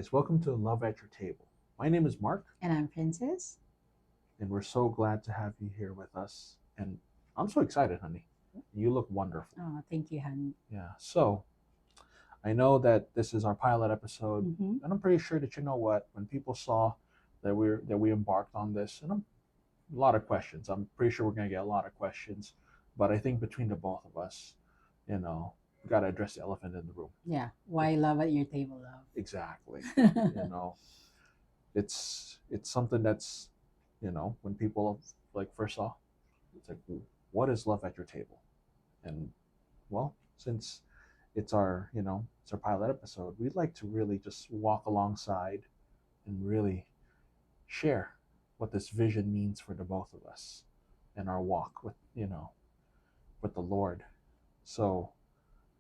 guys, welcome to Love at Your Table. My name is Mark, And I'm Princess. and we're so glad to have you here with us. And I'm so excited, honey. You look wonderful. Oh, thank you, honey. Yeah. So I know that this is our pilot episode, Mm-hmm. and I'm pretty sure that you know what when people saw that we embarked on this, and a lot of questions. I'm pretty sure we're gonna get a lot of questions, but I think between the both of us, we gotta address the elephant in the room. Yeah. Why love at your table, Exactly. You love? know, it's something that's when people like first saw it's like, what is love at your table? And well, since it's our pilot episode, we'd like to really just walk alongside and really share what this vision means for the both of us and our walk with the Lord. So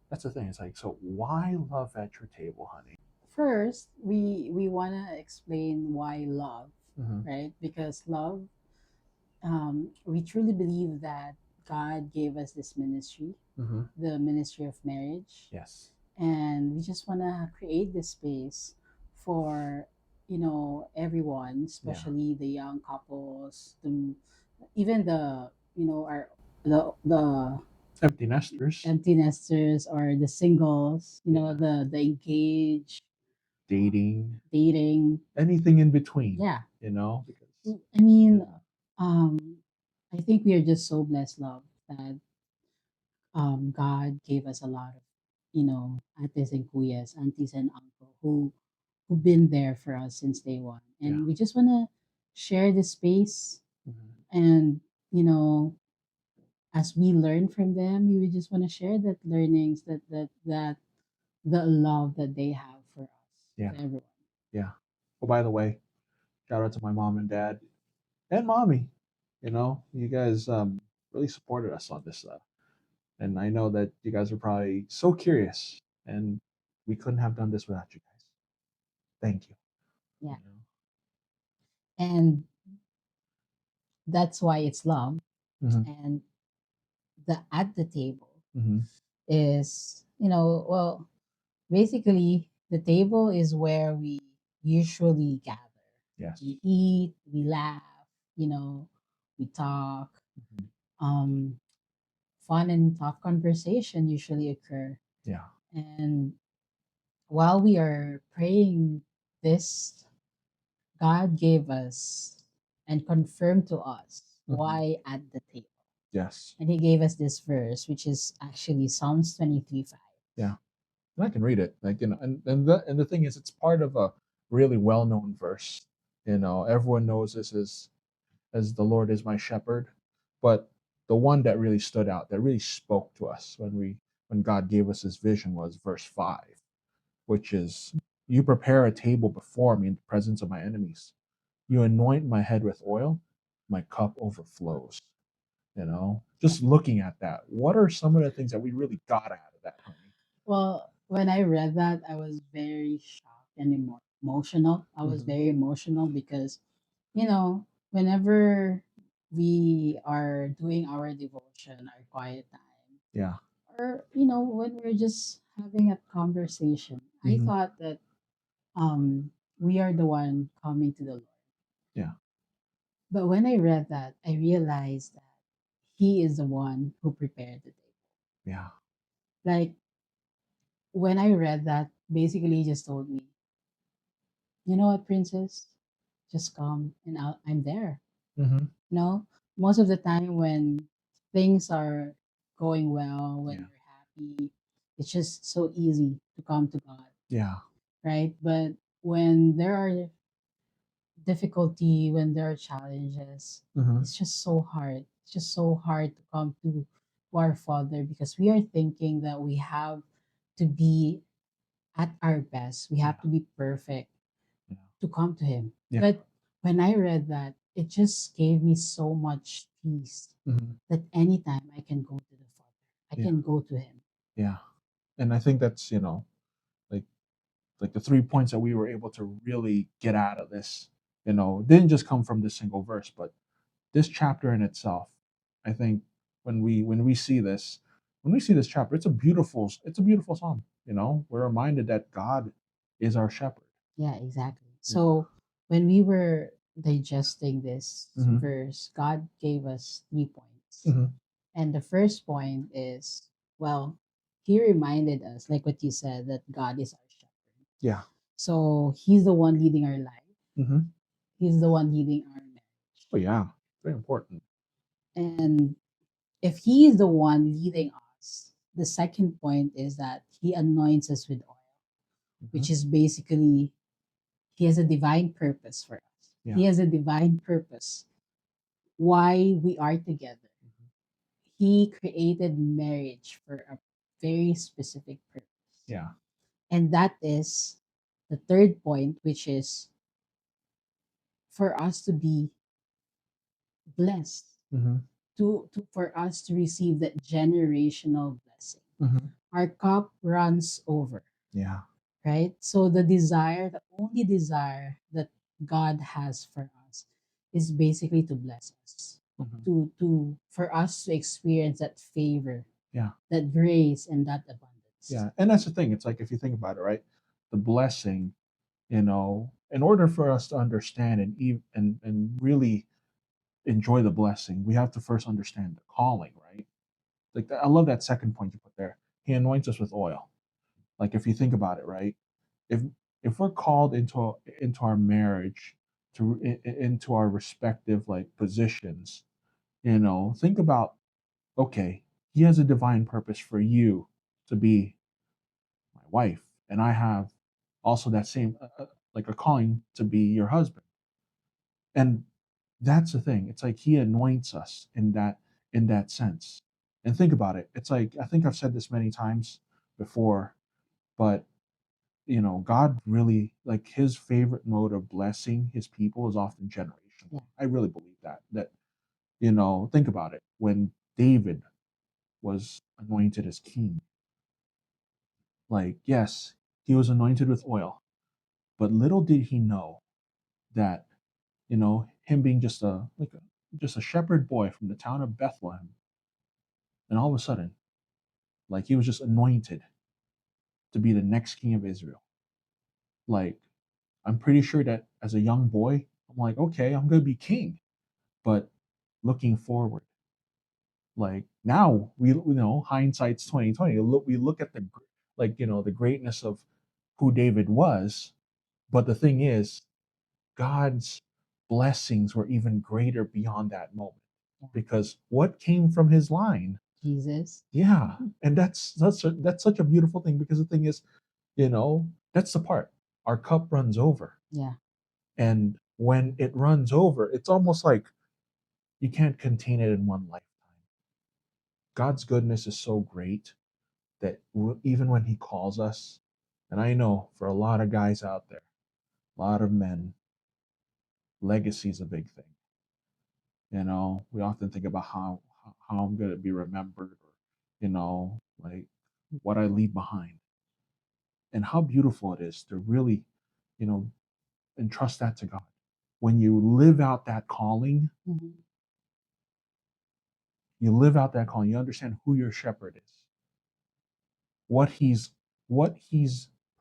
that's the thing. It's like, so why love at your table, honey? First, we wanna explain why love, Mm-hmm. right? Because love, we truly believe that God gave us this ministry, Mm-hmm. the ministry of marriage, Yes. and we just wanna create this space for everyone, Yeah. especially the young couples, even the our the Empty nesters. empty nesters or the singles, Yeah. the engaged, Dating, dating. anything in between, Yeah. because I mean, yeah, um, I think we are just so blessed, love, that God gave us a lot of, aunties and kuyas, aunties and uncle who've been there for us since day one. yeah. And we just want to share this space Mhm. and, you know, as we learn from them, we just want to share that learnings, that the love that they have for us, Yeah, to everyone. yeah. Oh, by the way, shout out to my mom and dad and mommy. You guys really supported us on this, and I know that you guys are probably so curious, and we couldn't have done this without you guys. Thank you. Yeah. You know? And that's why it's love. Mhm. And the at the table Mhm. is, well, basically the table is where we usually gather. Yes. We eat, we laugh, you know, we talk. Mhm. Um, Fun and tough conversation usually occur. Yeah. And while we are praying this, God gave us and confirmed to us Mhm. why at the table. Yes. And he gave us this verse, which is actually Psalms 23:5. Yeah. And I can read it. Like, and the thing is, it's part of a really well-known verse. Everyone knows this as the Lord is my shepherd. But the one that really stood out, that really spoke to us when God gave us his vision was verse 5, which is, you prepare a table before me in the presence of my enemies. You anoint my head with oil, my cup overflows. Yeah. Just looking at that, what are some of the things that we really got out of that, honey? Well, when I read that, I was very shocked and emotional. I was Hmm. very emotional because, whenever we are doing our devotion, our quiet time, Yeah. or, when we're just having a conversation, I Hmm. thought that we are the one coming to the Lord. Yeah. But when I read that, I realized that He is the one who prepared the table. Yeah. Like when I read that, basically he just told me, you know what, princess, just come and I'm there. Hmm. You know, most of the time when things are going well, when Yeah. we're happy, it's just so easy to come to God, Yeah. right? But when there are difficulty, when there are challenges, Hmm. it's just so hard. It's just so hard to come to our Father because we are thinking that we have to be at our best. We Yeah. have to be perfect Yeah. to come to Him. Yeah. But when I read that, it just gave me so much peace Hmm. that anytime I can go to the Father, I Yeah. can go to Him. Yeah. And I think that's, like the 3 points that we were able to really get out of this, didn't just come from this single verse, but this chapter in itself. I think when we see this chapter, it's a beautiful psalm. We're reminded that God is our shepherd. Yeah, exactly. Yeah. So when we were digesting this Mm-hmm. verse, God gave us 3 points. Mm-hmm. And the first point is, well, he reminded us, like what you said, that God is our shepherd. Yeah. So he's the one leading our life. Mm-hmm. He's the one leading our marriage. Oh yeah. Very important. And if he is the one leading us, the second point is that he anoints us with oil, Mm-hmm. which is basically he has a divine purpose for us. Yeah. He has a divine purpose why we are together. Mm-hmm. He created marriage for a very specific purpose. Yeah. And that is the third point, which is for us to be blessed, Mm-hmm. to for us to receive that generational blessing. Mm-hmm. Our cup runs over, Yeah. right? So the desire, the only desire that God has for us is basically to bless us, Mm-hmm. to for us to experience that favor, Yeah. that grace, and that abundance. Yeah. And that's the thing. It's like if you think about it, right? The blessing, in order for us to understand and really enjoy the blessing, we have to first understand the calling, right? Like I love that second point you put there. He anoints us with oil. Like if you think about it, right? If if we're called into our marriage into our respective like positions, think about okay, he has a divine purpose for you to be my wife, and I have also that same like a calling to be your husband. And that's the thing. It's like he anoints us in that sense. And think about it. It's like I think I've said this many times before, but God really like his favorite mode of blessing his people is often Yeah. generational. I really believe that think about it. When David was anointed as king, like yes, he was anointed with oil, but little did he know that him being just a shepherd boy from the town of Bethlehem, and all of a sudden, like he was just anointed to be the next king of Israel. Like I'm pretty sure that as a young boy, I'm like, okay, I'm gonna be king. But looking forward, like now hindsight's 2020. We look at the greatness of who David was, but the thing is, God's blessings were even greater beyond that moment Yeah. because what came from his line. Jesus. Yeah, and that's such a beautiful thing because the thing is, that's the part. Our cup runs over, Yeah. and when it runs over, it's almost like you can't contain it in one lifetime. God's goodness is so great that even when He calls us, and I know for a lot of guys out there, a lot of men, legacy is a big thing. We often think about how I'm going to be remembered, or like what I leave behind, and how beautiful it is to really, you know, entrust that to God. When you live out that calling, Mhm. you understand who your shepherd is, what he's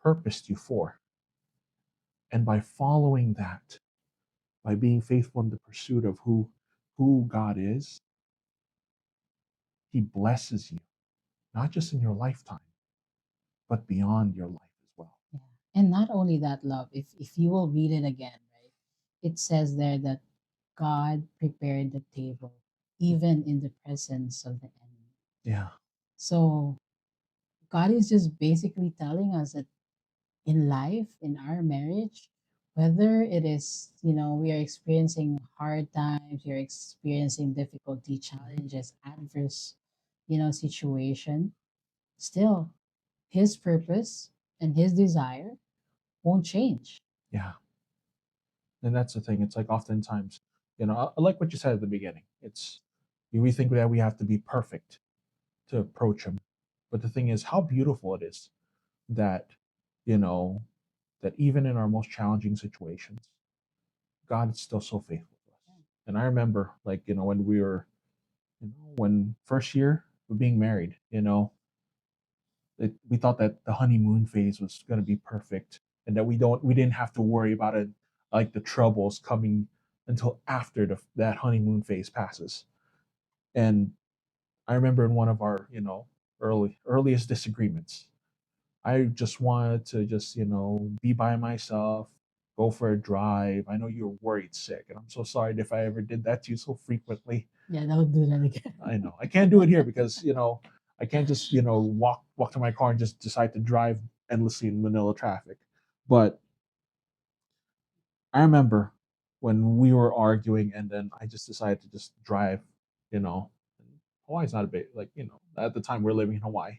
purposed you for, and by following that, by being faithful in the pursuit of who God is, He blesses you, not just in your lifetime, but beyond your life as well. Yeah. And not only that, love, if you will read it again, right? It says there that God prepared the table even in the presence of the enemy. Yeah. So God is just basically telling us that in life, in our marriage, whether it is, we are experiencing hard times, you're experiencing difficulty, Mhm. challenges, adverse, situation, still his purpose and his desire won't change. Yeah. And that's the thing. It's like oftentimes, I like what you said at the beginning. We think that we have to be perfect to approach Him. But the thing is, how beautiful it is that, you know, that even in our most challenging situations, God is still so faithful to us. And I remember, like, when we were, when first year of being married, we thought that the honeymoon phase was going to be perfect. and that we didn't have to worry about it, like the troubles coming until after that honeymoon phase passes. And I remember in one of our, earliest disagreements, I just wanted to just, be by myself, go for a drive. I know you're worried sick, and I'm so sorry if I ever did that to you so frequently. Yeah, don't do that again. I know I can't do it here because I can't just walk to my car and just decide to drive endlessly in Manila traffic. But I remember when we were arguing, and then I just decided to just drive. You know, Hawaii's not a big, like, at the time we are living in Hawaii.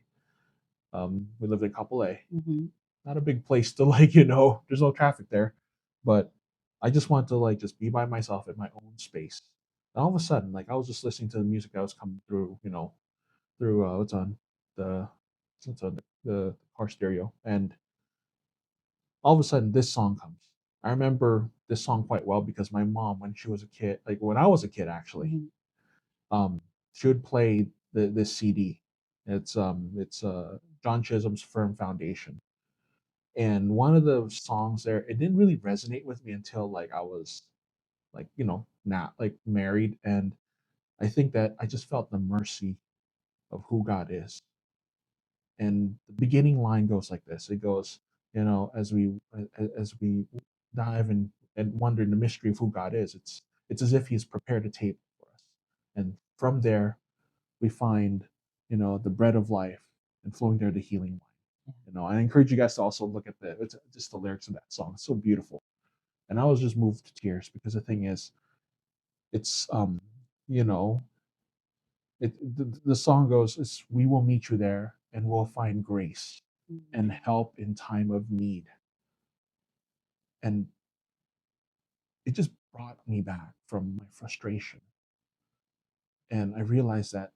We lived in Kapolei, Hmm. not a big place to there's no traffic there, but I just wanted to like just be by myself in my own space. And all of a sudden, like I was just listening to the music that was coming through, through what's on the what's on the car stereo, and all of a sudden this song comes. I remember this song quite well because my mom, when she was a kid, like when I was a kid actually, Hmm. um, she would play this CD. It's John Chisholm's Firm Foundation. And one of the songs there, it didn't really resonate with me until like I was like, not like married. And I think that I just felt the mercy of who God is. And the beginning line goes like this. It goes, as we dive and wonder in the mystery of who God is, it's as if He's prepared a table for us. And from there we find, the bread of life, and flowing there the healing wine. I encourage you guys to also look at it's just the lyrics of that song. It's so beautiful. And I was just moved to tears because the thing is, it's you know, the song goes, it's, we will meet you there and we'll find grace and help in time of need. And it just brought me back from my frustration. And I realized that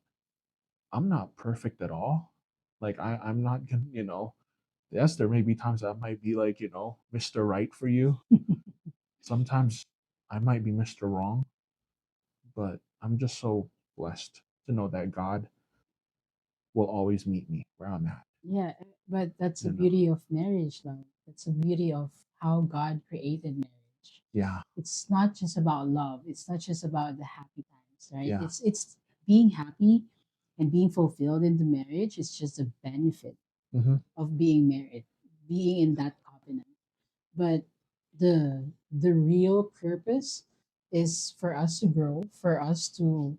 I'm not perfect at all. Like I'm not gonna, yes, there may be times that I might be like, Mr. Right for you. Sometimes I might be Mr. Wrong, but I'm just so blessed to know that God will always meet me where I'm at. Yeah, but that's the You know, beauty of marriage, love. That's the beauty of how God created marriage. yeah, It's not just about love. It's not just about the happy times, right? yeah, It's being happy and being fulfilled in the marriage. It's just a benefit hmm, of being married, being in that covenant. But the real purpose is for us to grow, for us to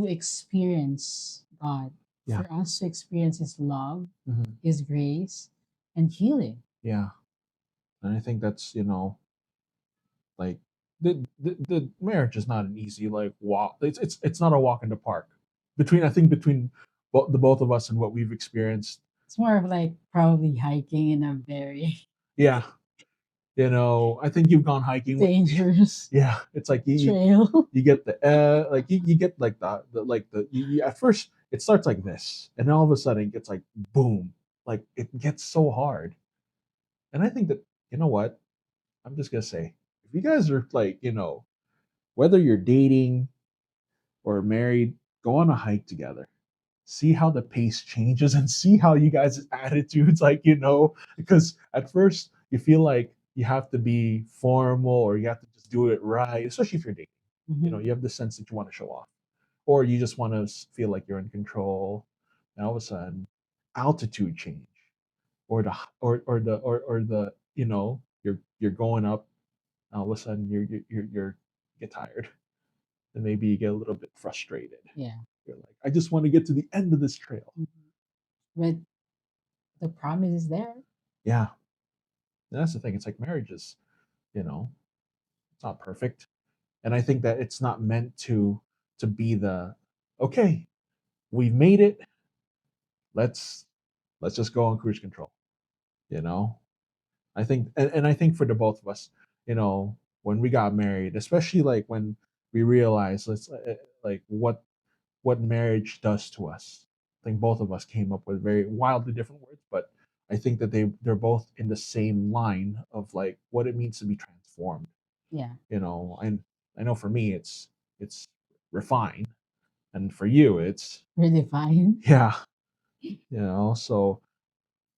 experience God, yeah, for us to experience His love, hmm, His grace, and healing. yeah. And I think that's, like the marriage is not an easy like walk. It's not a walk in the park. Between the both of us and what we've experienced. It's more of like probably hiking in a very Yeah, I think you've gone hiking with me. dangerous Yeah, it's like trail. you get the like you get like at first it starts like this, and then all of a sudden it gets like boom, like it gets so hard. And I think that, what, I'm just gonna say, if you guys are like, whether you're dating or married, go on a hike together, see how the pace changes, and see how you guys' attitudes, like, because at first you feel like you have to be formal or you have to just do it right, especially if you're dating. Mhm. You have the sense that you want to show off, or you just want to feel like you're in control, and all of a sudden altitude change, or the you're going up, and all of a sudden you're get tired, and maybe you get a little bit frustrated. Yeah. You're like, I just want to get to the end of this trail. Mhm. But the promise is there. Yeah, and that's the thing. It's like marriage is, you know, it's not perfect, and I think that it's not meant to be the, okay, we've made it. Let's let's just go on cruise control. You know, I think, and I think for the both of us, when we got married, especially like when we realized, like what marriage does to us. I think both of us came up with very wildly different words, but I think that they're both in the same line of like what it means to be transformed. Yeah. And I know for me it's refined, and for you it's, Redefined. yeah. So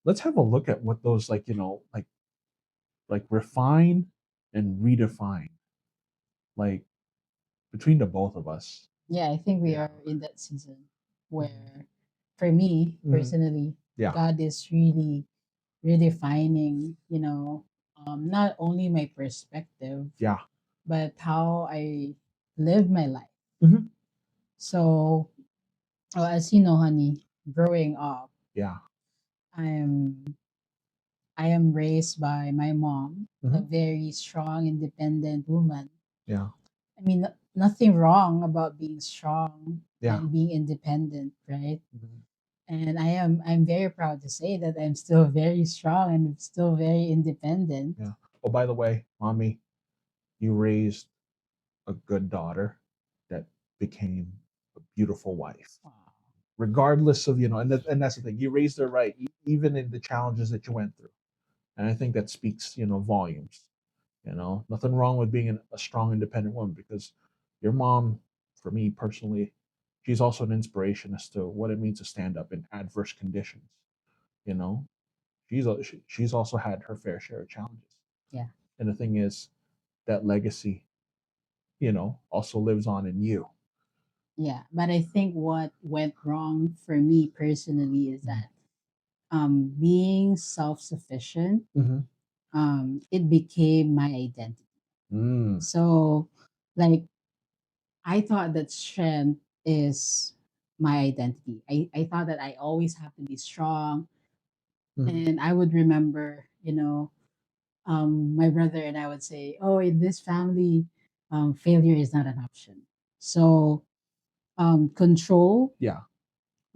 let's have a look at what those, like, like refine and redefine, like between the both of us. Yeah, I think we Yeah. are in that season Mhm. where, for me Mhm. personally, Yeah. God is really redefining, not only my perspective, Yeah. but how I live my life. Mhm. So, as you know, honey, growing up, Yeah. I'm I am raised by my mom, a Mhm. very strong, independent woman. Yeah. I mean, nothing wrong about being strong Yeah. and being independent, right? Mhm. And I'm very proud to say that I'm still very strong and still very independent. Yeah. Oh, by the way, mommy, you raised a good daughter that became a beautiful wife. Wow. Regardless of, and that's the thing, you raised her right, even in the challenges that you went through. And I think that speaks, volumes. Nothing wrong with being a strong, independent woman, because your mom, for me personally, she's also an inspiration as to what it means to stand up in adverse conditions. You know, she's also had her fair share of challenges. Yeah. And the thing is, that legacy, also lives on in you. Yeah. But I think what went wrong for me personally is Mm-hmm. that being self sufficient, Mm-hmm. it became my identity. Mm. So, like, I thought that strength is my identity. I thought that I always have to be strong. Mm-hmm. And I would remember, my brother and I would say, "Oh, in this family, failure is not an option." So, control Yeah.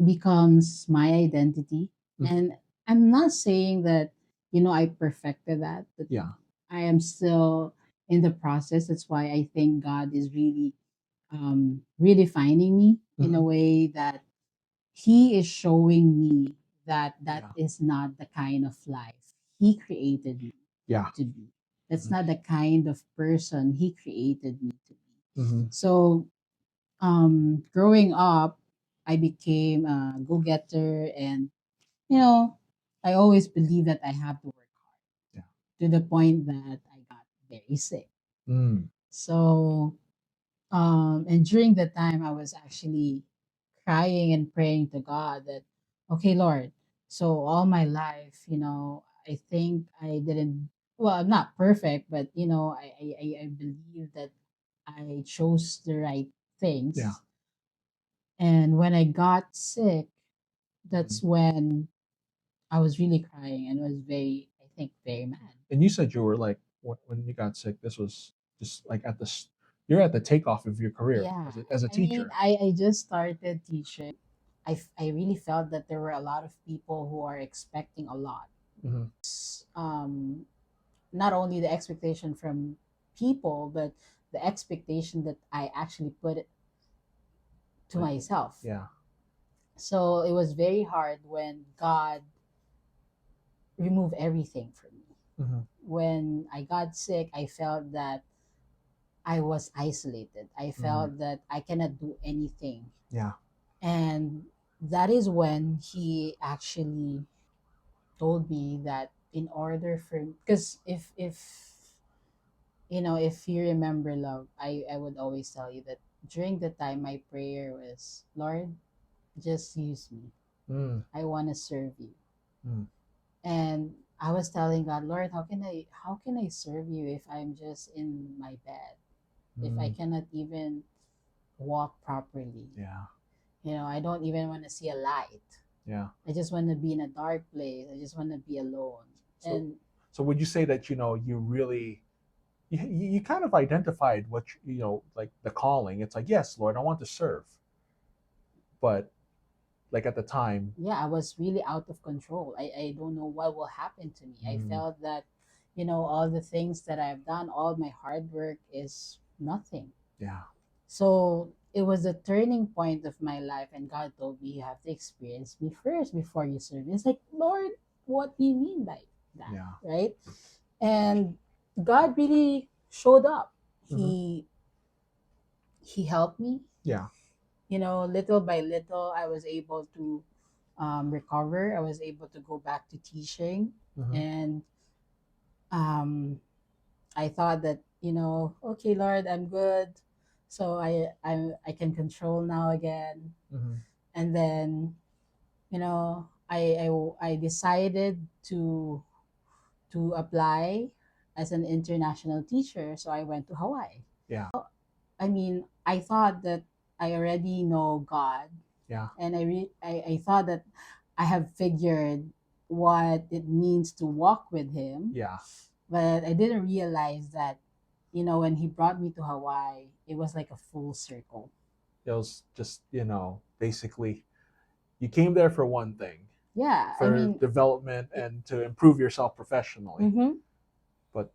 becomes my identity, Mm-hmm. and I'm not saying that I perfected that, but Yeah. I am still in the process. That's why I think God is really redefining me in a Mm-hmm. way that He is showing me that that Yeah. is not the kind of life He created me Yeah. to be. That's Mm-hmm. not the kind of person He created me to be. Mm-hmm. So, growing up, I became a go-getter, and you know, I always believe that I have to work hard Yeah. to the point that I got very sick. Mm. So, and during that time, I was actually crying and praying to God that, okay, Lord, so all my life, I think I didn't, well, I'm not perfect, but, I believe that I chose the right Yeah. things. And when I got sick, Mm-hmm. that's when I was really crying and was very, I think, very mad. And you said you were like, when you got sick, this was just like you're at the takeoff of your career Yeah, as a I mean, teacher. I just started teaching. I really felt that there were a lot of people who are expecting a lot. Mm-hmm. Not only the expectation from people, but the expectation that I actually put it to Like, myself. yeah. So it was very hard when God removed everything from me. Mm-hmm. When I got sick, I felt that I was isolated. I Mm-hmm. felt that I cannot do anything. Yeah. And that is when he actually told me that in order for, because if you remember, love, I would always tell you that during the time my prayer was, Lord, just use me. Mm. I want to serve you. Mm. And I was telling God, Lord, how can I serve you if I'm just in my bed, if I Mm. cannot even walk properly? Yeah. I don't even want to see a light. Yeah. I just want to be in a dark place. I just want to be alone. So, And so would you say that you really you kind of identified what like the calling? It's like, yes, Lord, I want to serve, but like at the time. yeah, I was really out of control. I don't know what will happen to me. I Mm. felt that, all the things that I've done, all my hard work is nothing. Yeah. So it was a turning point of my life, and God told me, you have to experience me first before you serve me. It's like, Lord, what do you mean by that? Yeah. Right? And God really showed up. Mm-hmm. He helped me. Yeah. Little by little, I was able to recover. I was able to go back to teaching. Mm-hmm. And um, I thought that, okay, Lord, I'm good. So I can control now again. Mm-hmm. And then, I decided to apply as an international teacher. So I went to Hawaii. Yeah. I mean, I thought that I already know God, Yeah. and I thought that I have figured what it means to walk with Him, Yeah. but I didn't realize that, when He brought me to Hawaii, it was like a full circle. It was just, basically you came there for one thing, Yeah, I for mean, development and to improve yourself professionally. mm-hmm. But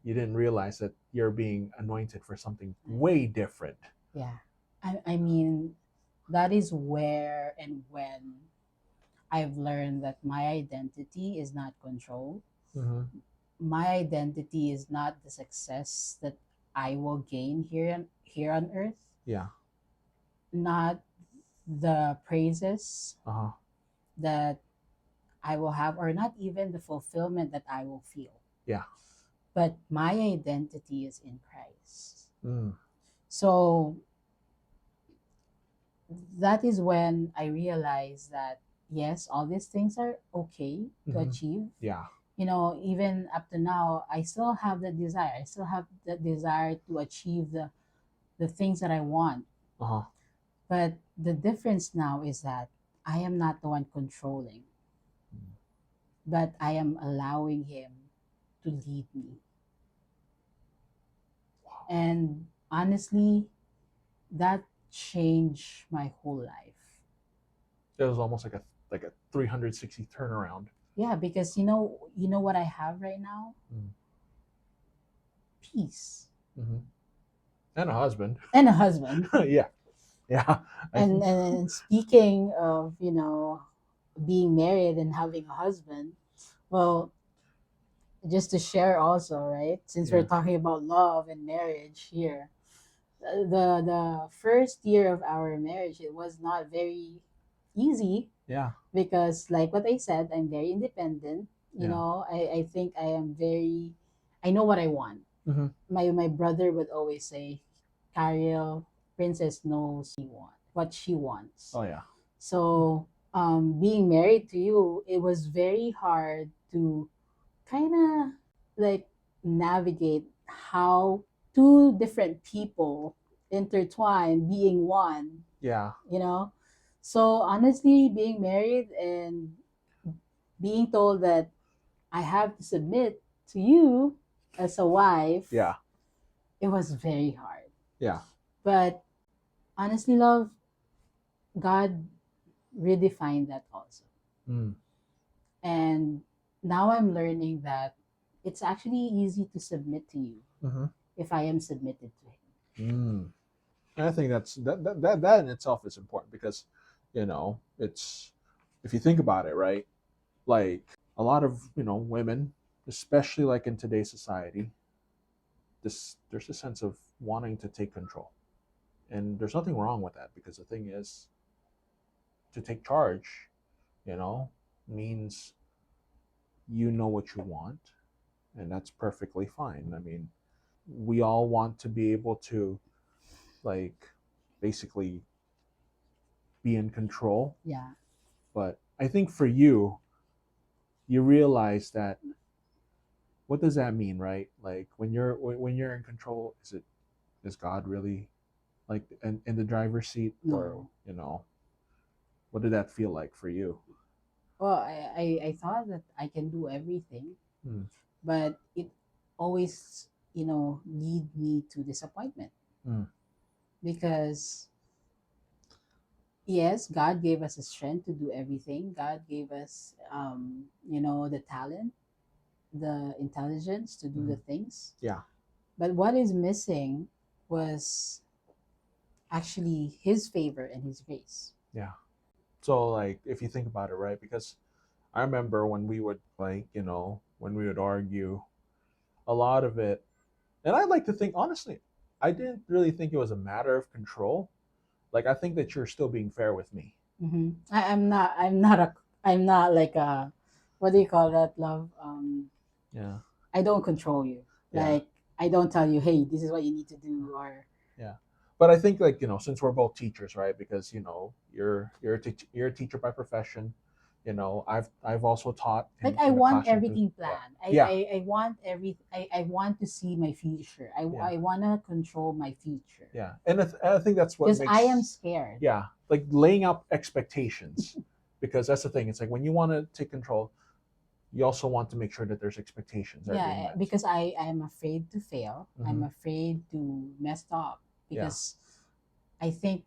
you didn't realize that you're being anointed for something way different. Yeah. I mean, that is where and when I've learned that my identity is not control. Mm-hmm. My identity is not the success that I will gain here on earth, Yeah. not the praises Uh-huh. that I will have, or not even the fulfillment that I will feel. Yeah. But my identity is in Christ. Mm. So that is when I realized that yes, all these things are okay to Mm-hmm. achieve. Yeah. Even up to now, I still have the desire. I still have the desire to achieve the things that I want. Uh-huh. But the difference now is that I am not the one controlling, Mm. but I am allowing Him to lead me. Wow. And honestly, that changed my whole life. It was almost like a 360 turnaround. Yeah, because what I have right now? Mm. Peace. Mm-hmm. And a husband. And a husband. Yeah. Yeah. I And speaking of, being married and having a husband, well, just to share also, right? Since we're Yeah. talking about love and marriage here, the first year of our marriage, it was not very easy Yeah. because, like what I said, I'm very independent. Yeah. I think I know what I want. Mm-hmm. My brother would always say, Cariel, princess knows what she wants. Oh yeah. So being married to you, it was very hard to kind of like navigate how two different people intertwine being one, Yeah. you know so honestly, being married and being told that I have to submit to you as a wife, Yeah. it was very hard. Yeah. But honestly, love, God redefined that also. Mm. And now I'm learning that it's actually easy to submit to you Mm-hmm. if I am submitted to Him. Mm. And I think that in itself is important because, it's, if you think about it, right? Like a lot of, women, especially like in today's society, there's a sense of wanting to take control. And there's nothing wrong with that because the thing is, to take charge, you know, means you know what you want, and that's perfectly fine. I mean, we all want to be able to, like, basically be in control. Yeah. But I think for you, you realize that, what does that mean, right? Like when you're in control, is God really like in the driver's seat, or No. what did that feel like for you? Well, I thought that I can do everything, Mm. but it always, lead me to disappointment Mm. because yes, God gave us the strength to do everything. God gave us, the talent, the intelligence to do the Mm. things. Yeah. But what is missing was actually His favor and His grace. Yeah. So like if you think about it, right? Because I remember when we would when we would argue, a lot of it, and I like to think honestly, I didn't really think it was a matter of control. Like I think that you're still being fair with me. I'm not. I'm not like a. What do you call that, love? Yeah. I don't control you. Yeah. Like I don't tell you, hey, this is what you need to do, or Yeah. But I think, like, since we're both teachers, right? Because you're a teacher by profession. I've also taught like in I in the want classroom too. everything Yeah. planned. Yeah. I want I want to see my future. Yeah. I want to control my future Yeah. And I think that's what because I am makes, scared. yeah, like laying out expectations, because that's the thing. It's like when you want to take control, you also want to make sure that there's expectations that are being Yeah, met. because I'm afraid to fail. I'm Hmm. afraid to mess up Yeah. because I think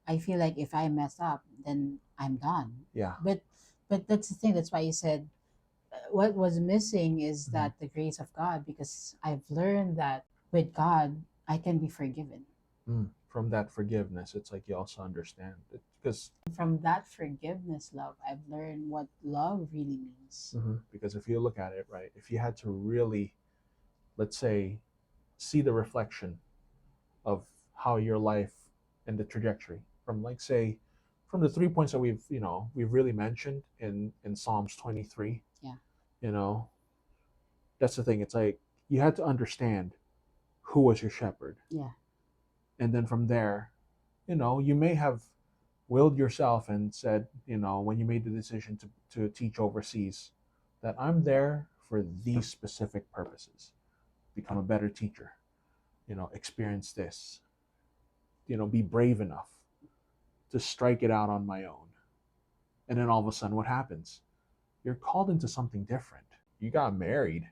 I feel like if I mess up, then I'm done. Yeah. But that's the thing. That's why you said what was missing is Hmm. that the grace of God, because I've learned that with God I can be forgiven. From that forgiveness, it's like you also understand it, because From that forgiveness, love, I've learned what love really means. because if you look at it, right, if you had to really, let's say, see the reflection of how your life and the trajectory from, like, say, from the 3 points that we've really mentioned in Psalms 23. Yeah, you know that's the thing. It's like you had to understand who was your shepherd, yeah, and then from there, you may have willed yourself and said, when you made the decision to teach overseas, that I'm there for these specific purposes: become a better teacher, experience this, be brave enough to strike it out on my own. And then all of a sudden, what happens? You're called into something different. You got married,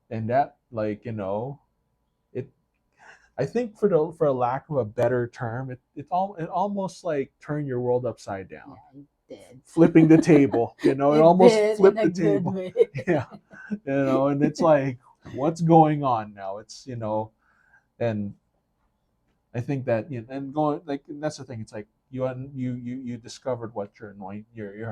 and that, like, it. I think, for a lack of a better term, it almost like turned your world upside down, yeah, it did. flipping the table. It It almost did in flipped a the good table. way. Yeah, and it's like, what's going on now? And I think that, and going, like, and that's the thing. It's like you discovered what your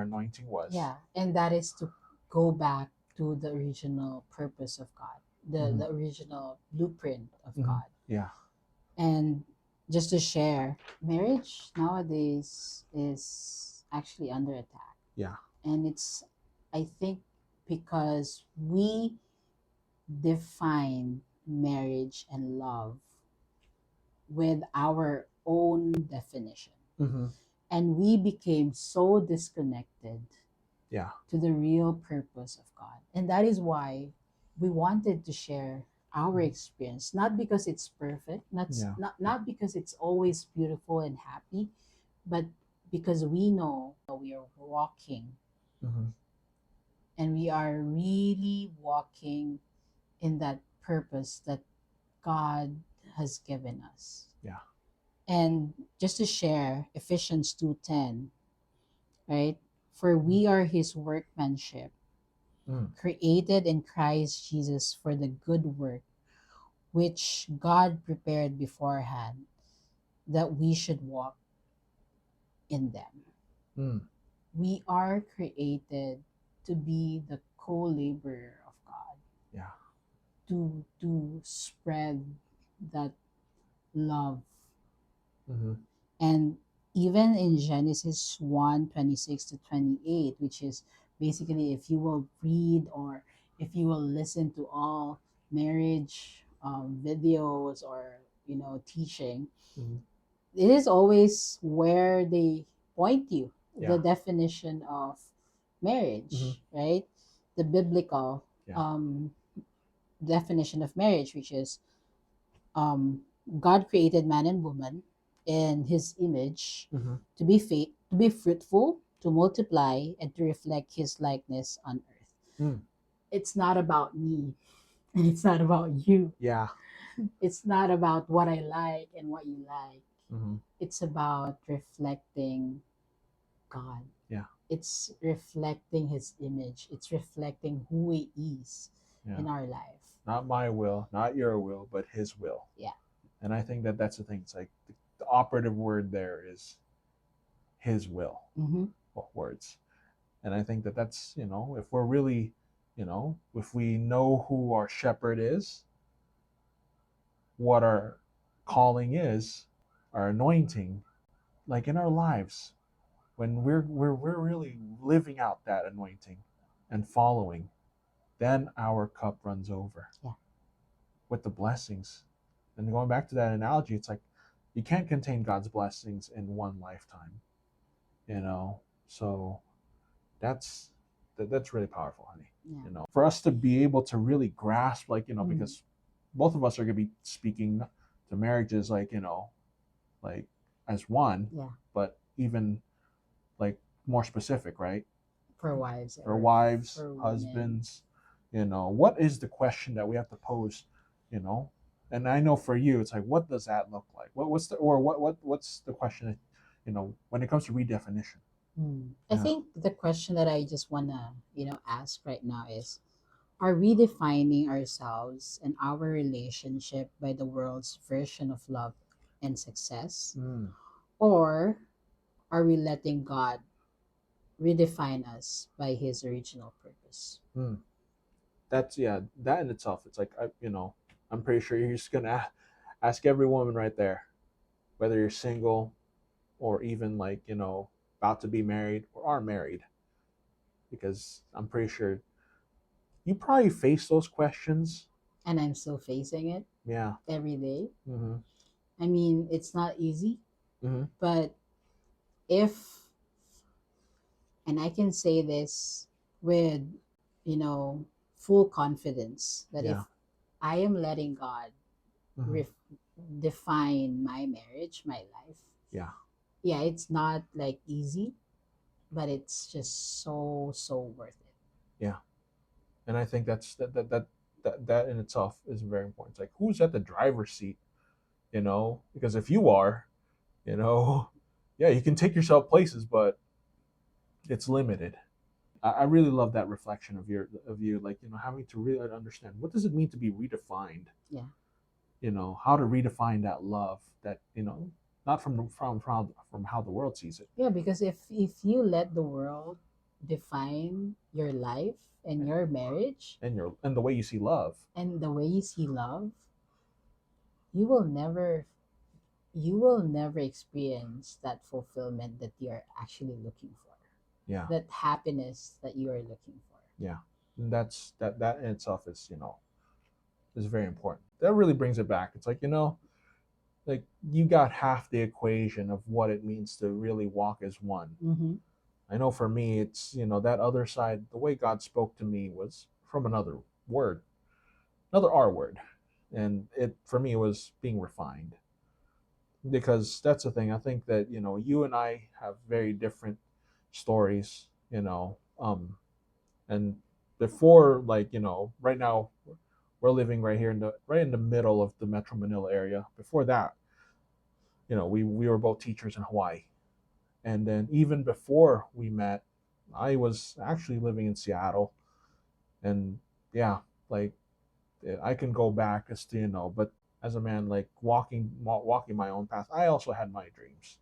anointing was. Yeah, and that is to go back to the original purpose of God, Hmm. the original blueprint of Hmm. God. Yeah. And just to share, marriage nowadays is actually under attack. Yeah. And it's, I think, because we define marriage and love with our own definition. Hmm. And we became so disconnected Yeah. to the real purpose of God. And that is why we wanted to share our Mhm. experience, not because it's perfect, Yeah. not because it's always beautiful and happy, but because we know we are walking Hmm. and we are really walking in that purpose that God has given us. Yeah. And just to share Ephesians 2:10, right? For we are his workmanship, Mm. created in Christ Jesus for the good work which God prepared beforehand that we should walk in them. Mm. We are created to be the co-laborer of God, Yeah. to spread that love. Hmm. And even in Genesis 1:26 to 28, which is basically, if you will read or if you will listen to all marriage videos or teaching, Hmm. it is always where they point you the Yeah. definition of Hmm. marriage, right? The biblical Yeah. um, definition of marriage, which is um, God created man and woman in His image Hmm. to be fruitful, to multiply, and to reflect His likeness on earth. Mm. It's not about me, and it's not about you. Yeah. It's not about what I like and what you like. Hmm. It's about reflecting God. Yeah. It's reflecting His image. It's reflecting who He is Yeah. in our life. Not my will, not your will, but His will. Yeah. And I think that that's the thing. It's like the operative word there is His will. Mm-hmm. Words. And I think that that's, if we're really, if we know who our shepherd is, what our calling is, our anointing, like in our lives, when we're really living out that anointing and following, then our cup runs over Yeah. with the blessings. And going back to that analogy, it's like you can't contain God's blessings in one lifetime, you know. So that's that's really powerful, honey. Yeah. For us to be able to really grasp, like, Mm. because both of us are going to be speaking to marriages, like, like as one, Yeah. but even like more specific, right? For wives For or wives, for women. husbands, what is the question that we have to pose, you know? And I know for you, it's like, what does that look like? What's the, or what's the question that, when it comes to redefinition? I Yeah. think the question that I just wanna, ask right now is, are we defining ourselves and our relationship by the world's version of love and success? Mm, Or are we letting God redefine us by his original purpose? mm. That's, yeah, that in itself, it's like, I'm pretty sure you're just gonna ask every woman right there, whether you're single or even like, about to be married or are married, because I'm pretty sure you probably face those questions. And I'm still facing it Yeah. every day. Mm-hmm. I mean, it's not easy, Mm-hmm. but if, and I can say this with, you know, full confidence that if Yeah. I am letting God Mm-hmm. ref- define my marriage, my life, Yeah. yeah, it's not like easy, but it's just so, so worth it. Yeah. And I think that in itself is very important. It's like, who's at the driver's seat, because if you are, you know yeah, you can take yourself places, but it's limited. I really love that reflection of you, like, having to really understand what does it mean to be redefined. Yeah. How to redefine that love, that, not from how the world sees it. Yeah, because if you let the world define your life and your marriage And the way you see love. and the way you see love, you will never you will never experience that fulfillment that you're actually looking for, Yeah. that happiness that you are looking for. Yeah. And that in itself is very important. That really brings it back. It's like, like, you got half the equation of what it means to really walk as one. Mm-hmm. I know for me, it's, that other side, the way God spoke to me was from another word, another R word. And it, for me, was being refined. Because that's the thing. I think that, you and I have very different stories, and before, like, right now, we're living right in the middle of the Metro Manila area. Before that, we were both teachers in Hawaii. And then even before we met, I was actually living in Seattle. And yeah, like, I can go back as to, but as a man, like, walking my own path, I also had my dreams.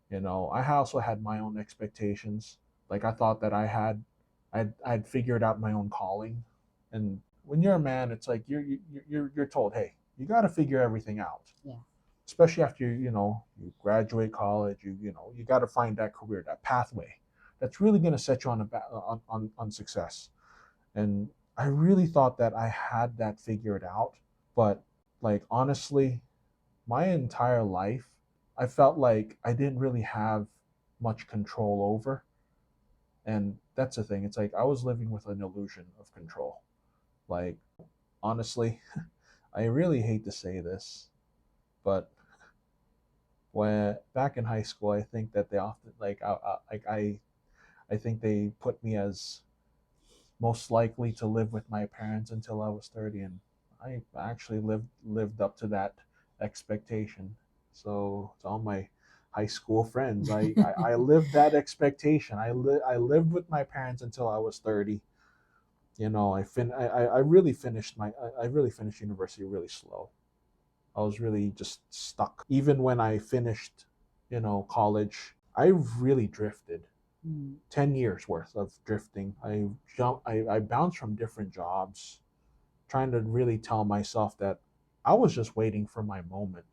I also had my own expectations. Like, I thought that I'd figured out my own calling. And when you're a man, it's like you're told, hey, you got to figure everything out. Yeah. Especially after you graduate college, you got to find that career, that pathway that's really going to set you on success. And I really thought that I had that figured out, but, like, honestly, my entire life, I felt like I didn't really have much control over. And that's the thing. It's like I was living with an illusion of control. Like, honestly, I really hate to say this, but when back in high school, I think that they often, like, I think they put me as most likely to live with my parents until I was 30, and I actually lived up to that expectation. So to all my high school friends, I lived that expectation. I lived with my parents until I was 30. I really finished I really finished university really slow. I was really just stuck. Even when I finished, college, I really drifted. Mm. 10 years worth of drifting. I bounced from different jobs, trying to really tell myself that I was just waiting for my moment.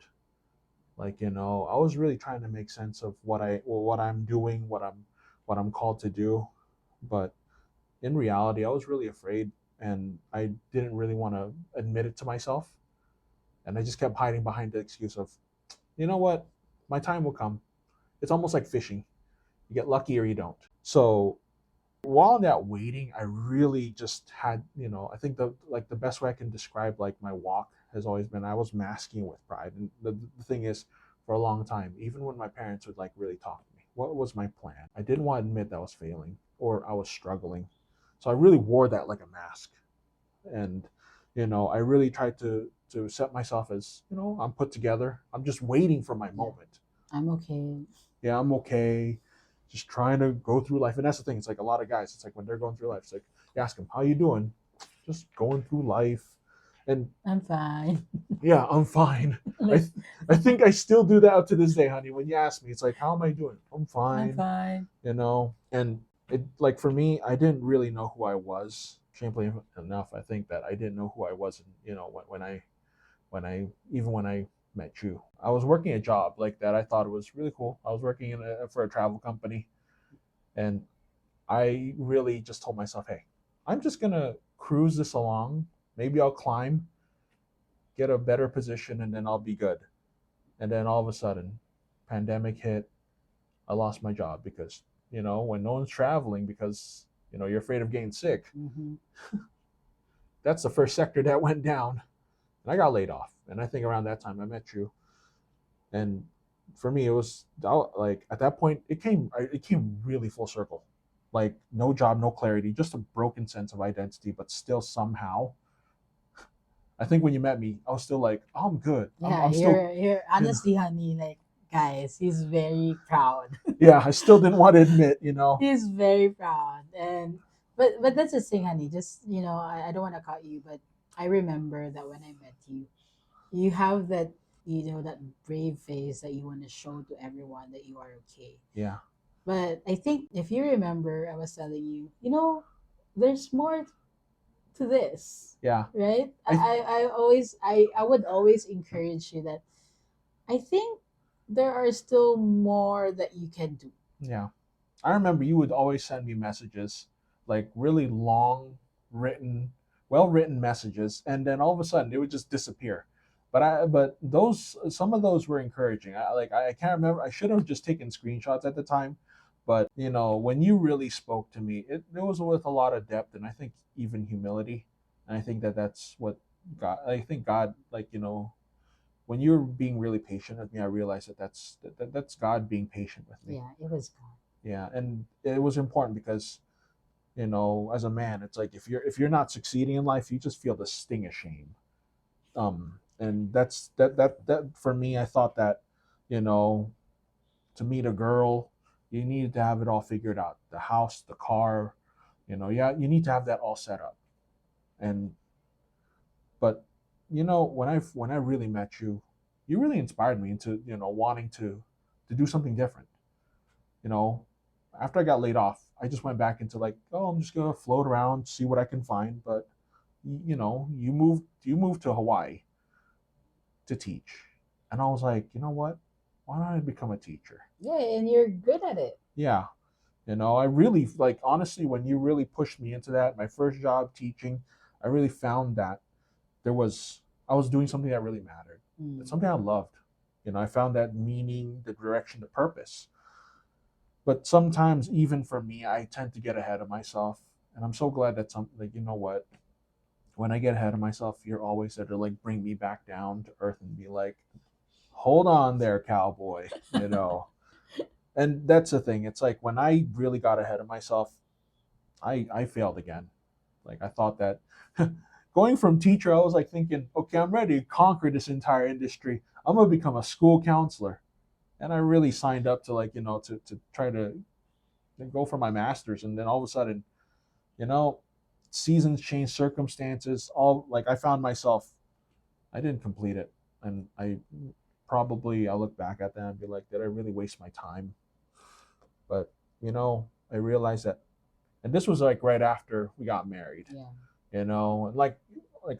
Like, I was really trying to make sense of what I'm doing, what I'm called to do. But in reality, I was really afraid. and I didn't really want to admit it to myself, and I just kept hiding behind the excuse of, you know what, my time will come. It's almost like fishing. You get lucky or you don't. So while that waiting, I really just had, I think the best way I can describe like my walk has always been I was masking with pride. And the thing is, for a long time, even when my parents would like really talk to me, what was my plan? I didn't want to admit that I was failing or I was struggling. So I really wore that like a mask. And I really tried to set myself as, I'm put together. I'm just waiting for my Yeah. moment. I'm okay. Yeah, I'm okay. Just trying to go through life. And that's the thing. It's like a lot of guys, it's like when they're going through life, it's like you ask them, how you doing? Just going through life. And I'm fine. yeah, I'm fine. I Like, th- I think I still do that up to this day, honey. When you ask me, it's like, how am I doing? I'm I'm fine. fine. And it, like, for me, I didn't really know who I was. Shamefully enough, I think that I didn't know who I was, when I met you. I was working a job like that. I thought it was really cool. I was working for a travel company, and I really just told myself, hey, I'm just gonna cruise this along. Maybe I'll climb, get a better position, and then I'll be good. And then all of a sudden, pandemic hit. I lost my job because when no one's traveling because you're afraid of getting sick. Hmm. That's the first sector that went down, and I got laid off. And I think around that time I met you, and for me it was like at that point it came really full circle, like no job, no clarity, just a broken sense of identity, but still somehow I think when you met me I was still like, oh, I'm good, i'm, Yeah, I'm still you're you know honestly, honey, like, guys, he's very proud. yeah, I still didn't want to admit He's very proud. And but that's the thing, honey. Just, I don't want to cut you, but I remember that when I met you, you have that, that brave face that you want to show to everyone that you are okay. yeah, But I think if you remember, I was telling you, there's more to this, yeah, right? I I would always encourage you that I think there are still more that you can do. yeah, I remember you would always send me messages, like really long, written, well written messages, and then all of a sudden it would just disappear. But those some of those were encouraging. I can't remember. I should have just taken screenshots at the time, but when you really spoke to me, it was with a lot of depth and I think even humility. And I think that's what God. I think God, like when you're being really patient with me, I realized that's God being patient with me. Yeah, it was gone. Yeah, and it was important because as a man, it's like if you're not succeeding in life, you just feel the sting of shame. And that for me, I thought that you know to meet a girl, you needed to have it all figured out, the house, the car, yeah, you need to have that all set up. And but when I really met you, you really inspired me into wanting to do something different. you know, After I got laid off, I just went back into like, oh, I'm just gonna float around, see what I can find. But you moved to Hawaii to teach, and I was like, you know what? Why don't I become a teacher? Yeah, and you're good at it. Yeah, I really like honestly when you really pushed me into that. My first job teaching, I really found that there was I was doing something that really mattered. It's Mm. something I loved. I found that meaning, the direction, the purpose. But sometimes even for me, I tend to get ahead of myself, and I'm so glad that some like what, when I get ahead of myself, you're always there to like bring me back down to earth and be like, hold on there, cowboy. And that's the thing, it's like when I really got ahead of myself, I failed again. Like I thought that going from teacher, I was like thinking, okay, I'm ready to conquer this entire industry, I'm gonna become a school counselor. And I really signed up to like to try to go for my master's, and then all of a sudden, you know, seasons change, circumstances, all like I found myself, I didn't complete it, and I look back at that and be like, did I really waste my time? But I realized that, and this was like right after we got married, Yeah. and like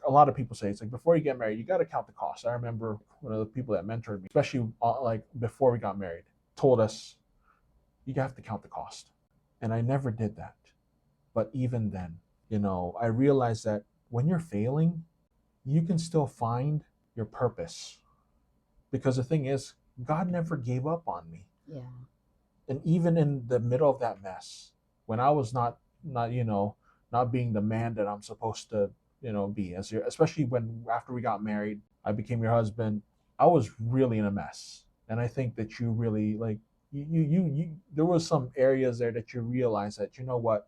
a lot of people say, it's like before you get married, you got to count the cost. I remember one of the people that mentored me, especially like before we got married, told us you have to count the cost, and I never did that. But even then, I realized that when you're failing, you can still find your purpose. Because the thing is, God never gave up on me. Yeah. And even in the middle of that mess, when I was not being the man that I'm supposed to, be, especially when after we got married, I became your husband. I was really in a mess. And I think that you really like there was some areas there that you realize that, what,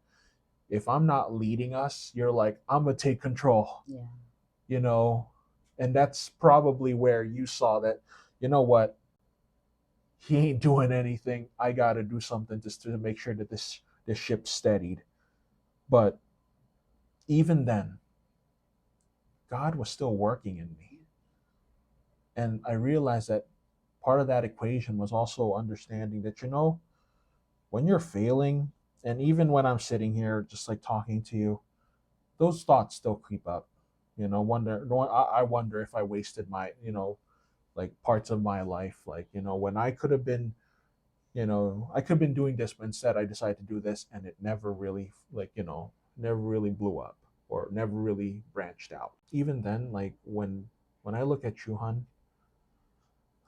if I'm not leading us, you're like, I'm gonna take control, Yeah. you know, and that's probably where you saw that, what, he ain't doing anything. I gotta do something just to make sure that this ship's steadied. But even then, God was still working in me. And I realized that part of that equation was also understanding that, when you're failing, and even when I'm sitting here just like talking to you, those thoughts still creep up. I wonder if I wasted my, like parts of my life, like, when I could have been doing this, but instead I decided to do this, and it never really, like, never really blew up or never really branched out. Even then, like, when I look at you, hun,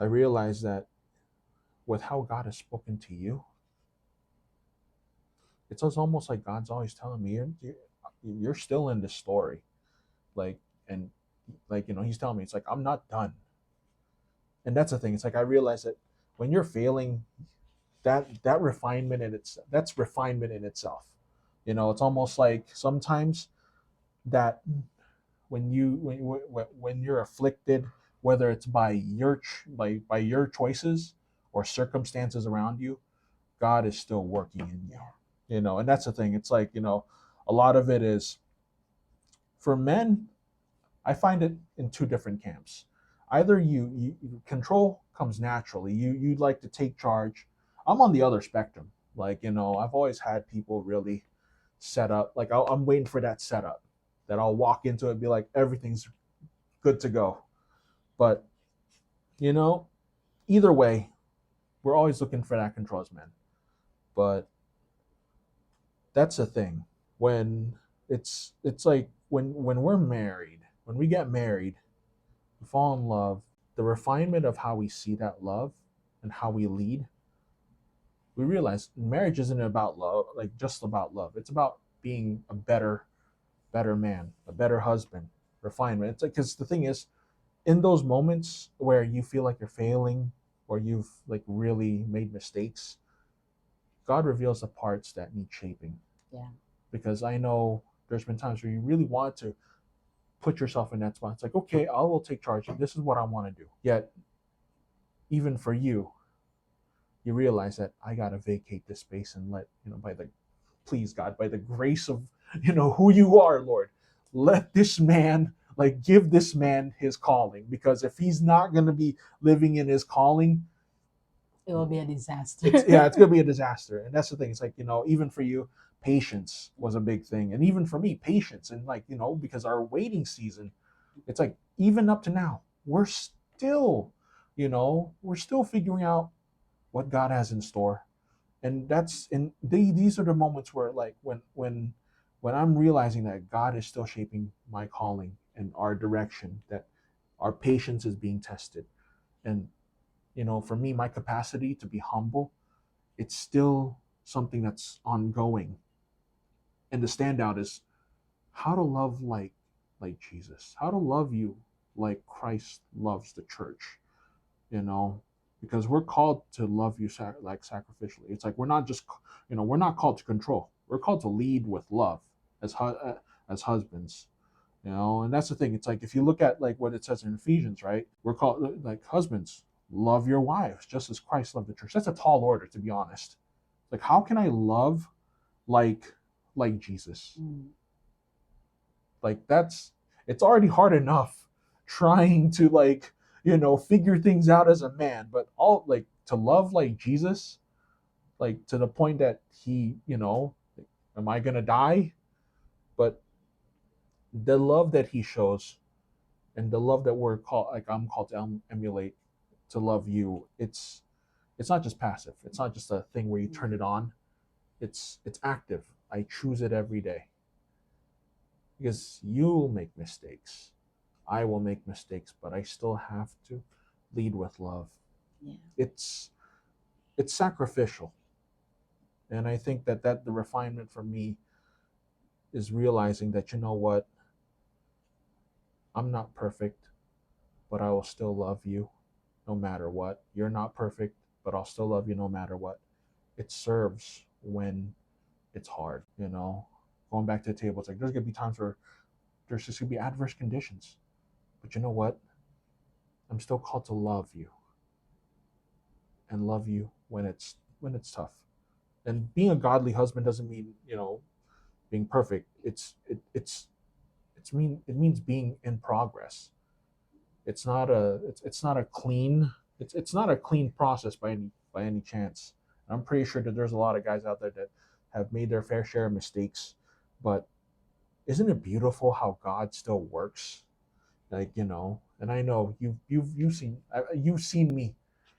I realize that with how God has spoken to you, it's almost like God's always telling me, you're still in this story. Like, and like, he's telling me, it's like, I'm not done. And that's the thing. It's like, I realize that when you're failing, that refinement in that's refinement in itself. It's almost like sometimes that when you're afflicted, whether it's by your choices or circumstances around you, God is still working in you. Yeah. And that's the thing. It's like, a lot of it is for men. I find it in two different camps. Either control comes naturally. You'd like to take charge. I'm on the other spectrum. Like, I've always had people really set up. Like, I'm waiting for that setup that I'll walk into it and be like, everything's good to go. But, you know, either way, we're always looking for that control as men. But that's the thing. When it's like when we're married, when we get married, we fall in love, the refinement of how we see that love and how we lead, we realize marriage isn't about love, like just about love. It's about being a better man, a better husband, refinement. It's like, because the thing is, in those moments where you feel like you're failing or you've like really made mistakes, God reveals the parts that need shaping. Yeah. Because I know there's been times where you really want to put yourself in that spot. It's like, okay, I will take charge. This is what I want to do. Yet, even for you, you realize that I gotta vacate this space and let, by the please God, by the grace of, who you are, Lord, let this man, like, give this man his calling. Because if he's not gonna be living in his calling, It will be a disaster. it's gonna be a disaster. And that's the thing. It's like, even for you, patience was a big thing. And even for me, patience. And like, because our waiting season, it's like, even up to now, we're still figuring out what God has in store. And these are the moments where, like, when I'm realizing that God is still shaping my calling and our direction, that our patience is being tested. And for me, my capacity to be humble, it's still something that's ongoing. And the standout is how to love like Jesus, how to love you like Christ loves the church, you know, because we're called to love you like sacrificially. It's like we're not just, we're not called to control. We're called to lead with love as as husbands, and that's the thing. It's like if you look at like what it says in Ephesians, right? We're called like husbands, love your wives just as Christ loved the church. That's a tall order, to be honest. Like, how can I love like Jesus? Mm. Like, it's already hard enough trying to, like, figure things out as a man, but all, like, to love like Jesus, like to the point that he, am I gonna die? But the love that he shows, and the love that I'm called to emulate, to love you, it's not just passive. It's not just a thing where you turn it on. It's active. I choose it every day. because you'll make mistakes. I will make mistakes, but I still have to lead with love. Yeah. It's it's sacrificial, and I think that the refinement for me is realizing that, you know what, I'm not perfect, but I will still love you no matter what. You're not perfect, but I'll still love you no matter what. It serves when it's hard, you know. Going back to the table, it's like there's gonna be times where there's just gonna be adverse conditions. But you know what? I'm still called to love you and love you when it's tough. And being a godly husband doesn't mean, you know, being perfect. It means being in progress. It's not a clean it's not a clean process by any chance. And I'm pretty sure that there's a lot of guys out there that have made their fair share of mistakes, but isn't it beautiful how God still works? Like, you know, and I know you've seen me,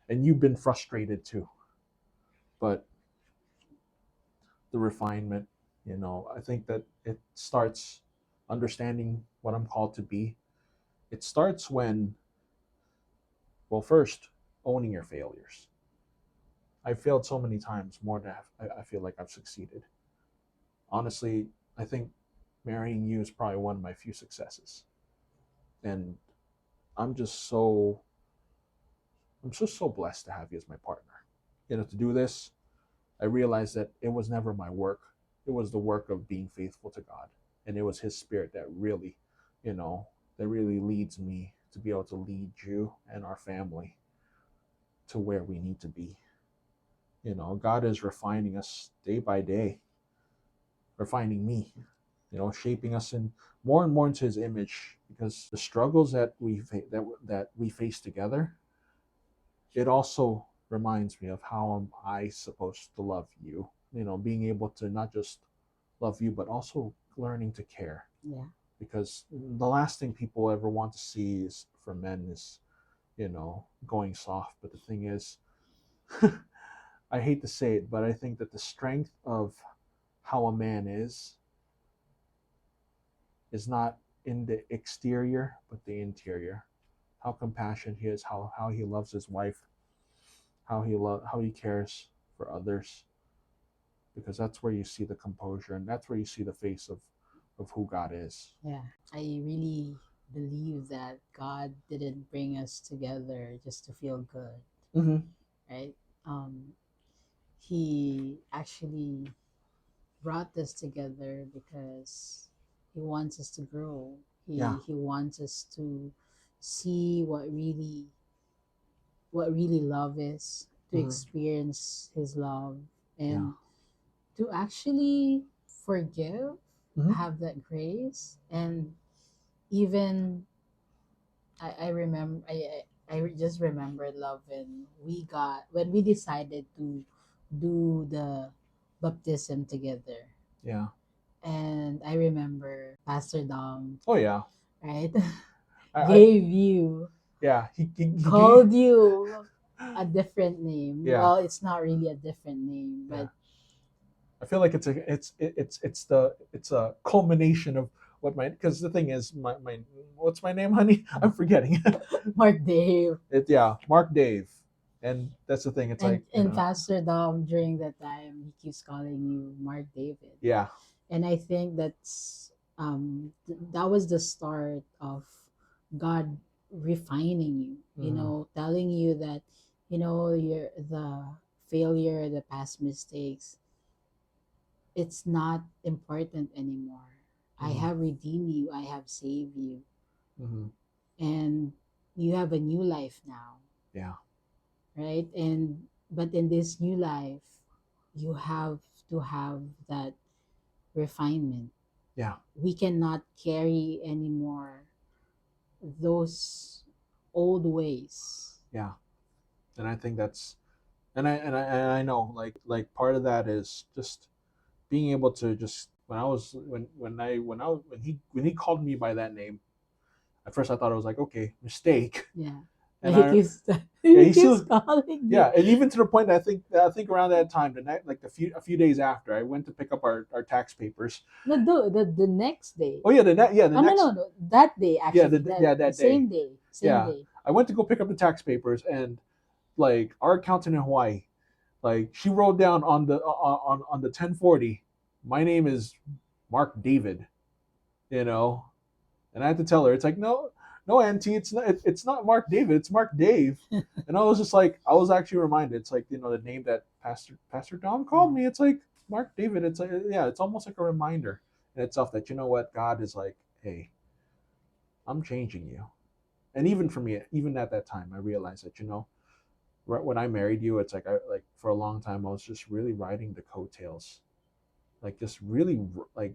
and you've been frustrated too. But the refinement, you know, I think that it starts understanding what I'm called to be. It starts when, well, first, owning your failures. I've failed so many times more than I feel like I've succeeded. Honestly, I think marrying you is probably one of my few successes. And I'm just so I'm just so blessed to have you as my partner. You know, to do this, I realized that it was never my work. It was the work of being faithful to God. And it was his spirit that really, you know, that really leads me to be able to lead you and our family to where we need to be. You know, God is refining us day by day, refining me, you know, shaping us in more and more into his image, because the struggles that that we face together, it also reminds me of how am I supposed to love you. You know, being able to not just love you, but also learning to care. Yeah. Because the last thing people ever want to see is for men is, you know, going soft. But the thing is, I hate to say it, but I think that the strength of how a man is not in the exterior, but the interior. How compassionate he is, how he loves his wife, how he cares for others, because that's where you see the composure, and that's where you see the face of who God is. Yeah. I really believe that God didn't bring us together just to feel good, Mm-hmm. right? Um, he actually brought us together because he wants us to grow. Yeah. He wants us to see what really love is, to Mm-hmm. experience his love, Yeah. and to actually forgive, Mm-hmm. have that grace. And even I remember I just remembered love when we decided to do the baptism together. Yeah. And I remember Pastor Dom, Oh yeah. right? I Gave you, yeah. He called you a different name. yeah. Well, it's not really a different name, Yeah. but I feel like it's a culmination of what my, because the thing is my what's my name, honey? I'm forgetting. Mark Dave. Yeah, Mark Dave, and that's the thing. It's like, you And know, Pastor Dom during that time he keeps calling you Mark David. yeah. And I think that was the start of God refining you, you Mm-hmm. know, telling you that, you know, the failure, the past mistakes, it's not important anymore. I Mm-hmm. have redeemed you, I have saved you, Mm-hmm. and you have a new life now, Yeah. right? And but in this new life, you have to have that refinement. Yeah. We cannot carry anymore those old ways. Yeah. And I think that's, and I know, like part of that is just being able to just, when I was when he called me by that name, at first I thought it was like, okay, mistake. Yeah. And He I keeps yeah, he he keeps still calling you. yeah, and even to the point that I think around that time, the night like a few days after, I went to pick up our tax papers. No, the next day. Oh yeah, the Oh no, next no, no, that day yeah actually. The that day same day, same yeah, day. I went to go pick up the tax papers, and like our accountant in Hawaii, like she wrote down on the 1040, my name is Mark David, you know, and I had to tell her it's like no auntie, it's not Mark David, it's Mark Dave, and I was just like I was actually reminded it's like the name that Pastor Dom called Yeah. me, it's like Mark David, it's like yeah, it's almost like a reminder in itself that what God is like, hey, I'm changing you, and even for me, even at that time, I realized that right when I married you, it's like I like for a long time I was just really riding the coattails, like just really like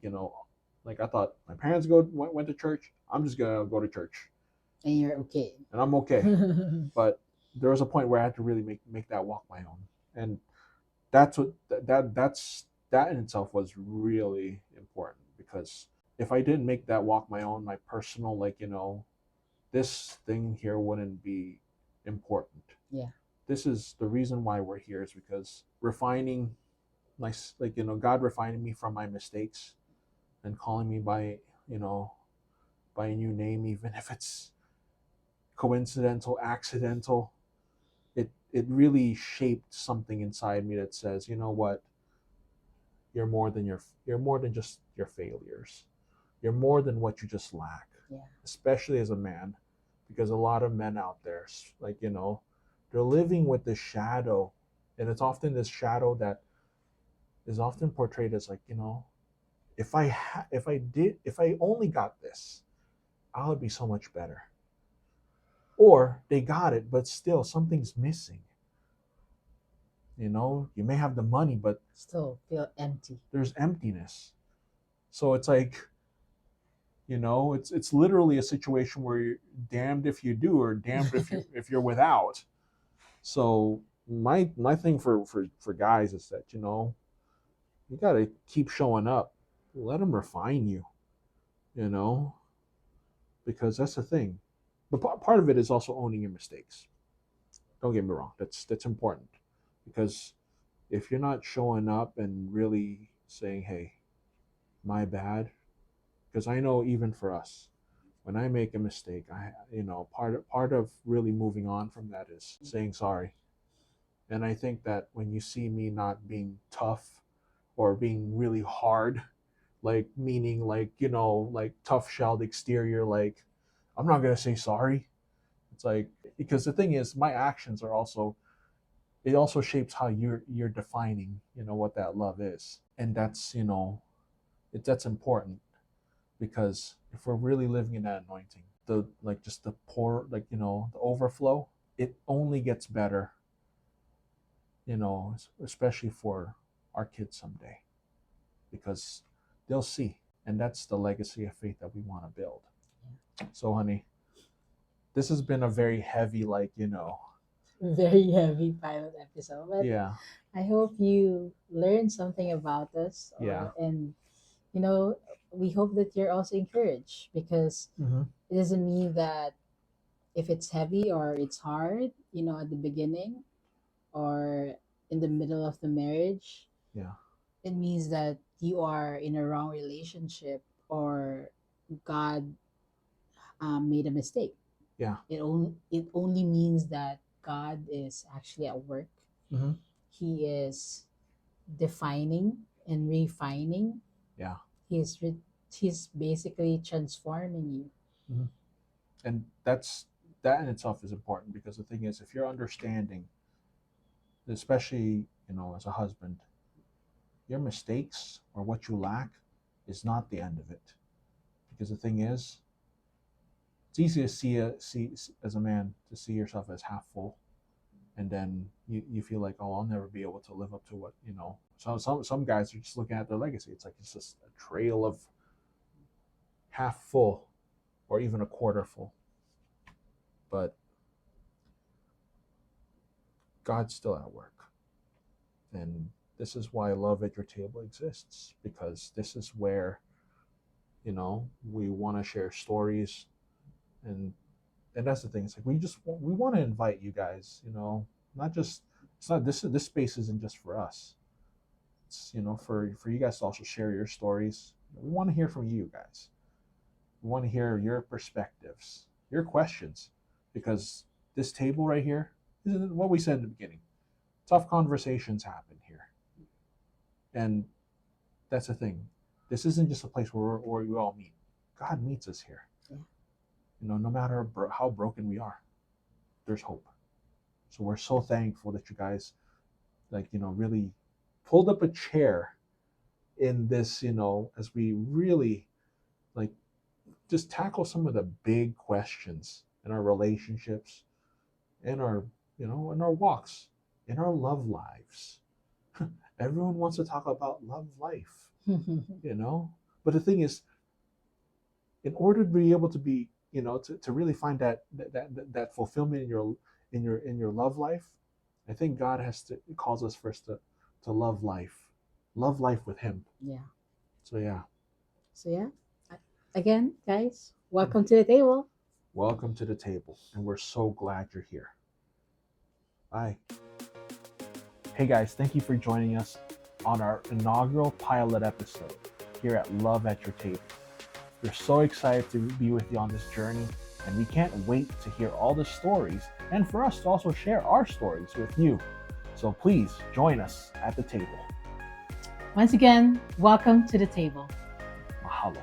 like I thought my parents went to church, I'm just gonna go to church, And you're okay. and I'm okay. But there was a point where I had to really make that walk my own, and that's what that in itself was really important because if I didn't make that walk my own, my personal this thing here wouldn't be important. Yeah. This is the reason why we're here is because refining God refining me from my mistakes and calling me you know by a new name, even if it's coincidental, accidental. It really shaped something inside me that says, you know what, you're more than just your failures. You're more than what you just lack. Yeah. Especially as a man, because a lot of men out there, they're living with this shadow, and it's often this shadow that is often portrayed as like, if I only got this, I would be so much better. Or they got it, but still something's missing. You may have the money, but Still feel empty. there's emptiness. So it's like, it's literally a situation where you're damned if you do or damned if you're without. So my thing for guys is that you got to keep showing up. Let them refine you, you know, because that's the thing. But part of it is also owning your mistakes. Don't get me wrong. That's important because if you're not showing up and really saying, "Hey, my bad," because I know even for us, when I make a mistake, part of really moving on from that is saying sorry. And I think that when you see me not being tough or being really hard, like meaning like like tough shelled exterior, like I'm not gonna say sorry. It's like because the thing is, my actions are also it also shapes how you're defining what that love is, and that's important because if we're really living in that anointing, the like just the pour like the overflow, it only gets better, especially for our kids someday because they'll see, and that's the legacy of faith that we want to build. So honey, this has been a very heavy Very heavy pilot episode, but yeah, I hope you learned something about us, yeah, and you know, we hope that you're also encouraged because mm-hmm, it doesn't mean that if it's heavy or it's hard, at the beginning or in the middle of the marriage, yeah, it means that you are in a wrong relationship or God made a mistake. yeah, It only means that God is actually at work. mm-hmm, He is defining and refining. yeah, He's re- he's basically transforming you. mm-hmm. And that in itself is important because the thing is, if you're understanding, especially as a husband, your mistakes or what you lack is not the end of it. Because the thing is, it's easy to see as a man to see yourself as half full, and then you feel like, oh, I'll never be able to live up to what So some guys are just looking at their legacy. It's like it's just a trail of half full or even a quarter full. But God's still at work, and this is why love at your table exists because this is where we want to share stories and and that's the thing. It's like we want to invite you guys. Not just it's not this space isn't just for us. It's for you guys to also share your stories. We want to hear from you guys. We want to hear your perspectives, your questions, because this table right here is what we said in the beginning. Tough conversations happen here, and that's the thing. This isn't just a place where we all meet. God meets us here. Yeah. No matter how broken we are, there's hope. So we're so thankful that you guys, really pulled up a chair in this, as we really like just tackle some of the big questions in our relationships, in our, in our walks, in our love lives. Everyone wants to talk about love life, But the thing is, in order to be able to be, to really find that fulfillment in your love life, I think God calls us first to love life with Him. Yeah. So yeah, So yeah. Again, guys, welcome to the table. welcome to the table, and we're so glad you're here. Bye. Hey guys, thank you for joining us on our inaugural pilot episode here at Love at Your Table. We're so excited to be with you on this journey, and we can't wait to hear all the stories and for us to also share our stories with you. So please join us at the table. Once again, welcome to the table. Mahalo.